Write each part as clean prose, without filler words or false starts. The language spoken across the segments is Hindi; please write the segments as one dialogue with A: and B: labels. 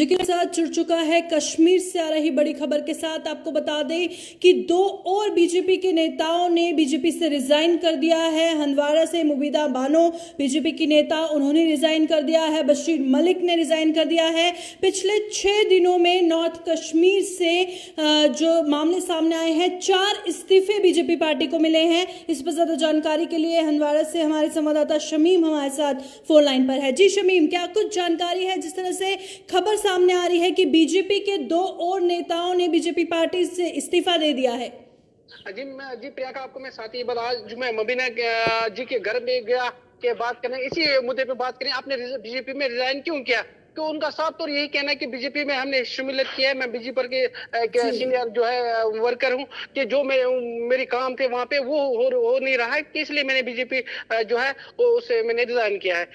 A: लेकिन साथ जुड़ चुका है कश्मीर से आ रही बड़ी खबर के साथ। आपको बता दें कि 2 और बीजेपी के नेताओं ने बीजेपी से रिजाइन कर दिया है। हंदवाड़ा से मुबीदा बानो बीजेपी की नेता, उन्होंने रिजाइन कर दिया है। बशीर मलिक ने रिजाइन कर दिया है। पिछले 6 दिनों में नॉर्थ कश्मीर से जो मामले सामने आए हैं, 4 इस्तीफे बीजेपी पार्टी को मिले हैं। इस पर ज्यादा जानकारी के लिए हंदवाड़ा से हमारे संवाददाता शमीम हमारे साथ फोन लाइन पर है। जी शमीम, क्या कुछ जानकारी है? जिस तरह से खबर सामने आ रही है कि बीजेपी के 2 और नेताओं ने बीजेपी पार्टी से इस्तीफा दे दिया है।
B: जी प्रियंका, आपको मैं साथ ही बता, जो मैं मुबीना जी के घर में गया के बात करें, इसी मुद्दे पे बात करें। आपने बीजेपी में रिजाइन क्यों किया? तो उनका साफ तौर यही कहना है कि बीजेपी में हमने शामिलियत किया है। मैं बीजेपी के सीनियर जो है वर्कर हूं, कि जो मेरी काम थे वहां पे वो हो नहीं रहा है, कि इसलिए मैंने बीजेपी जो है उससे मैंने रिजाइन किया है।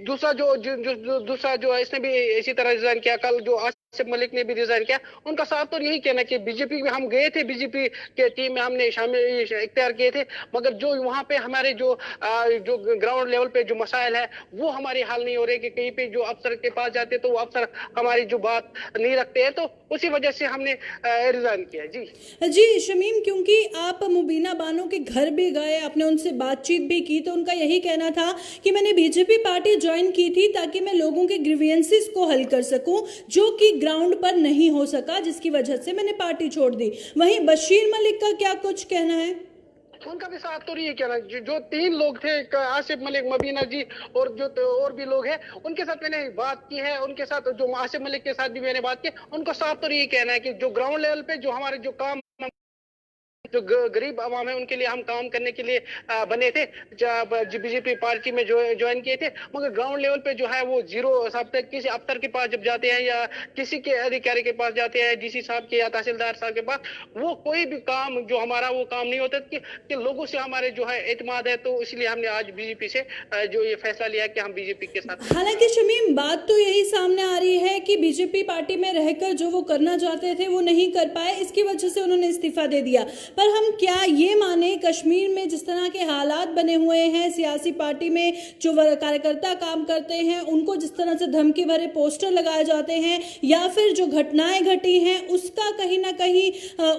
B: दूसरा जो है, इसने भी इसी तरह रिजाइन किया। कल जो आसिफ मलिक ने भी रिजाइन किया। उनका साफ तौर यही कहना है कि बीजेपी में हम गए थे, बीजेपी के टीम में हमने शामिल इख्तियार किए थे, मगर जो वहां पे हमारे जो ग्राउंड लेवल पे जो मसाइल है वो हमारे हल नहीं हो रहे, कि कहीं पे जो अफसर के पास जाते तो वो अफसर हमारी जो बात नहीं रखते हैं, तो उसी वजह से हमने रिजाइन किया।
A: जी शमीम, क्योंकि आप मुबीना बानो के घर भी गए, आपने उनसे बातचीत भी की, तो उनका यही कहना था कि मैंने बीजेपी पार्टी ज्वाइन की थी ताकि मैं लोगों के ग्रीवियंसेस को हल कर सकूं, जो कि ग्राउंड पर नहीं हो सका, जिसकी वजह से मैंने पार्टी छोड़ दी। वहीं बशीर मलिक का क्या कुछ कहना है?
B: उनका भी साथ तो ये कहना, जो 3 लोग थे, आसिफ मलिक, मुबीना जी और जो और भी लोग हैं, उनके साथ मैंने बात की है। उनके साथ जो आसिफ मलिक के साथ भी मैंने बात की। उनको साफ तो ये कहना है कि जो ग्राउंड लेवल पे जो हमारे जो काम, जो गरीब आवाम है, उनके लिए हम काम करने के लिए बने थे, जब बीजेपी पार्टी में ज्वाइन किए थे, मगर ग्राउंड लेवल पे जो है वो जीरो साहब तक, किसी अफसर के पास जब जाते हैं या किसी के अधिकारी के पास जाते हैं, डीसी साहब के या तहसीलदार साहब के पास, वो कोई भी काम जो हमारा वो काम नहीं होता, कि लोगों से हमारे जो है एतमाद है। तो इसलिए हमने आज बीजेपी से जो ये फैसला लिया कि हम बीजेपी के साथ।
A: हालांकि शमीम, बात तो यही सामने आ रही है कि बीजेपी पार्टी में रहकर जो वो करना चाहते थे वो नहीं कर पाए, इसकी वजह से उन्होंने इस्तीफा दे दिया। पर हम क्या ये माने, कश्मीर में जिस तरह के हालात बने हुए हैं, सियासी पार्टी में जो कार्यकर्ता काम करते हैं उनको जिस तरह से धमकी भरे पोस्टर लगाए जाते हैं, या फिर जो घटनाएं घटी हैं उसका कहीं ना कहीं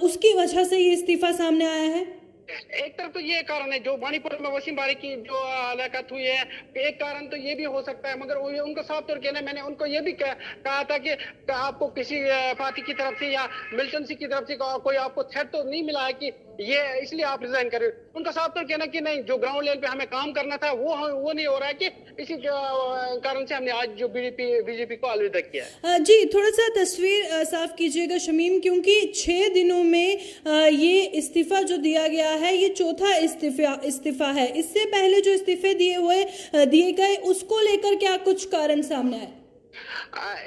A: उसकी वजह से ये इस्तीफा सामने आया है?
B: एक तरफ तो ये कारण है, जो मणिपुर में वसीम बारी की जो हलाकत हुई है, एक कारण तो ये भी हो सकता है, मगर उनको साफ तौर कहना, मैंने उनको ये भी कहा था कि आपको किसी पार्टी की तरफ से या मिलिटेंसी की तरफ से कोई आपको थ्रेट तो नहीं मिला है कि ये इसलिए आप रिजाइन कर रहे हो। उनका साफ तौर कहना कि नहीं, जो ग्राउंड लेवल पे हमें काम करना था वो नहीं हो रहा है, कि इसी कारण से हमने आज जो बीजेपी को अलविदा किया है।
A: जी, थोड़ा सा तस्वीर साफ कीजिएगा शमीम, क्योंकि 6 दिनों में ये इस्तीफा जो दिया गया है ये चौथा इस्तीफा है। इससे पहले जो इस्तीफे दिए गए उसको लेकर क्या कुछ कारण सामने आए?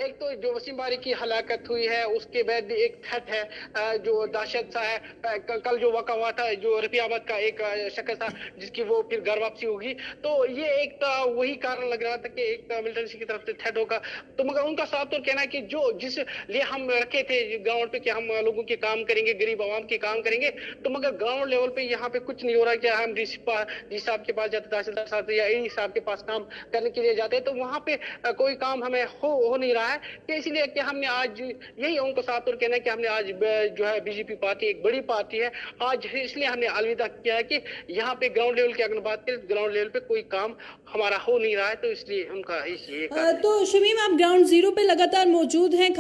B: एक तो जो वसीम बारी की हलाकत हुई है, उसके बाद एक थ्रेट है जो दहशत सा है। कल जो वाक़ा हुआ था, जो रफियाबाद का एक शख्स था जिसकी वो फिर घर वापसी होगी, तो ये एक वही कारण लग रहा था कि एक मिलिटेंसी की तरफ से थ्रेट होगा। तो मगर उनका साफ तौर कहना है कि जो जिस लिए हम रखे थे ग्राउंड पे कि हम लोगों के काम करेंगे, गरीब आवाम के काम करेंगे, तो मगर ग्राउंड लेवल पे यहाँ पे कुछ नहीं हो रहा। क्या हम डी साहब के पास जाते, तहसीलदार साहब या एडी साहब के पास काम करने के लिए जाते हैं, तो वहाँ पे कोई काम हमें हो नहीं रहा है। कि इसलिए कि हमने आज यही उनको साफ तौर कहना है कि हमने आज जो है बीजेपी पार्टी एक बड़ी पार्टी है, आज इसलिए हमने अलविदा किया है कि यहाँ पे ग्राउंड लेवल की अगर बात करें, ग्राउंड लेवल पे कोई काम हमारा हो नहीं रहा है, तो इसलिए उनका ये
A: तो शमीम, आप ग्राउंड जीरो पे लगातार मौजूद हैं,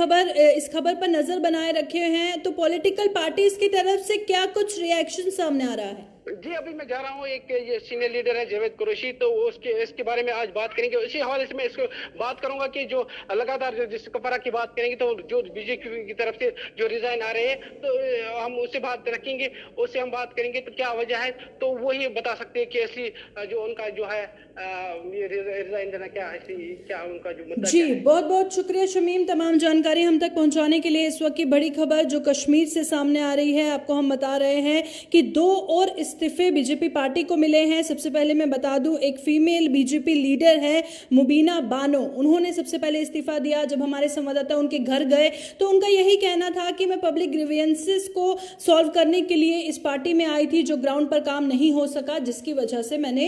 A: इस खबर पर नजर बनाए रखे हैं, तो पॉलिटिकल पार्टीज की तरफ से क्या कुछ रिएक्शन सामने आ रहा है?
B: जी, अभी मैं जा रहा हूँ, एक ये सीनियर लीडर है जावेद कुरैशी, तो इसके बारे में आज बात करेंगे। उसी हवाले से मैं इसको बात करूंगा कि जो लगातार जिस कपरा की बात करेंगे, तो जो बीजेपी की तरफ से जो रिजाइन आ रहे हैं, तो हम उससे बात रखेंगे, उससे हम बात करेंगे तो क्या वजह है, तो वही बता सकते हैं कि ऐसी जो उनका जो है रिजाइन देना क्या उनका जो मुद्दा।
A: जी, बहुत बहुत शुक्रिया शमीम, तमाम जानकारी हम तक पहुंचाने के लिए। इस वक्त की बड़ी खबर जो कश्मीर से सामने आ रही है, आपको हम बता रहे हैं कि 2 और इस्तीफे बीजेपी पार्टी को मिले हैं। सबसे पहले मैं बता दूं, एक फीमेल बीजेपी लीडर है मुबीना बानो, उन्होंने सबसे पहले इस्तीफा दिया। जब हमारे संवाददाता उनके घर गए तो उनका यही कहना था कि मैं पब्लिक ग्रीवेंसेस को सॉल्व करने के लिए इस पार्टी में आई थी, जो ग्राउंड पर काम नहीं हो सका, जिसकी वजह से मैंने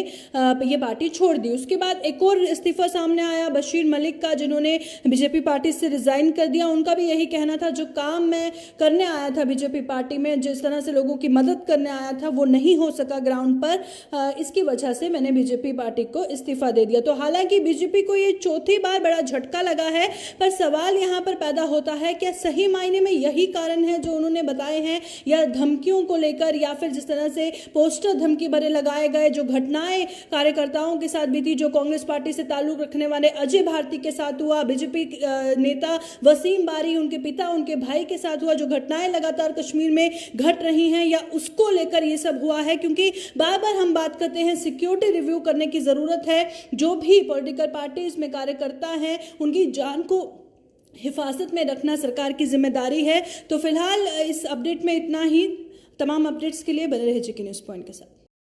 A: ये पार्टी छोड़ दी। उसके बाद एक और इस्तीफा सामने आया बशीर मलिक का, जिन्होंने बीजेपी पार्टी से रिजाइन कर दिया। उनका भी यही कहना था, जो काम मैं करने आया था बीजेपी पार्टी में, जिस तरह से लोगों की मदद करने आया था, वो नहीं हो सका ग्राउंड पर, इसकी वजह से मैंने बीजेपी पार्टी को इस्तीफा दे दिया। तो हालांकि बीजेपी को ये चौथी बार बड़ा झटका लगा है, पर सवाल यहाँ पर पैदा होता है, क्या सही मायने में यही कारण है जो उन्होंने बताए हैं, या धमकियों को लेकर, या फिर जिस तरह से पोस्टर धमकी भरे लगाए गए, जो घटनाएं कार्यकर्ताओं के साथ बीती, जो कांग्रेस पार्टी से ताल्लुक रखने वाले अजय भारती के साथ हुआ, बीजेपी नेता वसीम बारी, उनके पिता, उनके भाई के साथ हुआ, जो घटनाएं लगातार कश्मीर में घट रही हैं, या उसको लेकर ये सब हुआ है। क्योंकि बार बार हम बात करते हैं, सिक्योरिटी रिव्यू करने की जरूरत है। जो भी पॉलिटिकल पार्टीज में कार्यकर्ता हैं, उनकी जान को हिफाजत में रखना सरकार की जिम्मेदारी है। तो फिलहाल इस अपडेट में इतना ही। तमाम अपडेट्स के लिए बने रहे जेके न्यूज़ पॉइंट के साथ।